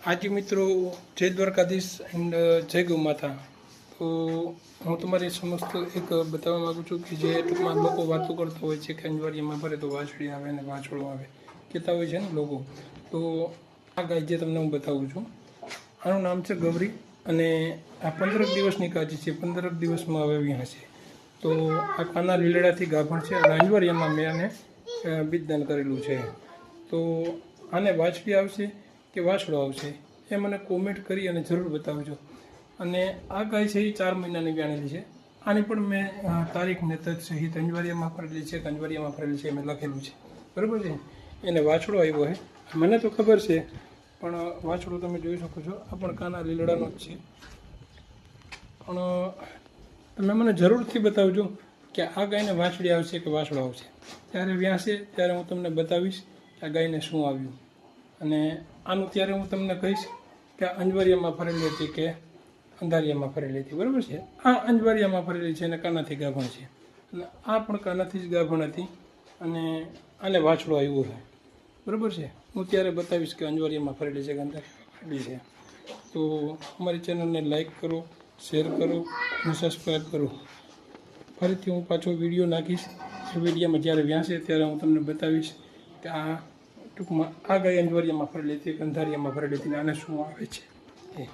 આજે મિત્રો જય દ્વારકાધીશ એન્ડ જય ગૌ માતા. તો હું તમારી સમસ્ત એક બતાવવા માગું છું કે જે ટૂંકમાં લોકો વાતો કરતા હોય છે કે અંજવારીમાં ભરે તો વાછડી આવે ને વાછડું આવે કહેતા હોય છે ને લોકો. તો આ ગાય જે તમને હું બતાવું છું આનું નામ છે ગૌરી અને આ 15 દિવસની કાચી છે. 15 દિવસમાં હવે વિયા છે. તો આ કાના લીલડાથી ગાભણ છે અને અંજવારીમાં મેં આને બીજદાન કરેલું છે. તો આને વાછડી આવશે કે વાછડો આવશે એ મને કોમેન્ટ કરી અને જરૂર બતાવજો. અને આ ગાય છે એ 4 મહિનાની વ્યાણેલી છે. આની પણ મેં તારીખ ને તજ સહિત અંજવારીયામાં ફરેલી છે અંજવારીયામાં ફરેલી છે મેં લખેલું છે, બરાબર છે. એને વાછડો આવ્યો છે મને તો ખબર છે, પણ વાછડો તમે જોઈ શકો છો. આ પણ કાના લીલડાનો જ છે. પણ તમે મને જરૂરથી બતાવજો કે આ ગાયને વાછડી આવશે કે વાછડો આવશે. ત્યારે વ્યાસે ત્યારે હું તમને બતાવીશ કે આ ગાયને શું આવ્યું. અને આનું ત્યારે હું તમને કહીશ કે અંજવારીયામાં ફરેલી હતી કે અંધારિયામાં ફરેલી હતી, બરાબર છે. આ અંજવારીયામાં ફરેલી છે અને કાનાથી ગાભણ છે. અને આ પણ કાનાથી જ ગાભણ હતી અને આને વાછડો આવ્યો છે, બરાબર છે. હું ત્યારે બતાવીશ કે અંજવારીયામાં ફરેલી છે કે અંધારિયામાં ફરેલી છે. તો અમારી ચેનલને લાઈક કરો, શેર કરો અને સબસ્ક્રાઈબ કરો. ફરીથી હું પાછો વિડીયો નાખીશ. વિડીયોમાં જ્યારે વ્યાસે ત્યારે હું તમને બતાવીશ કે આ ટૂંકમાં આ ગાય અંજવારીયામાં ફરેલી હતી કે અંધારિયામાં ફરેલી હતી અને આને શું આવે છે એ.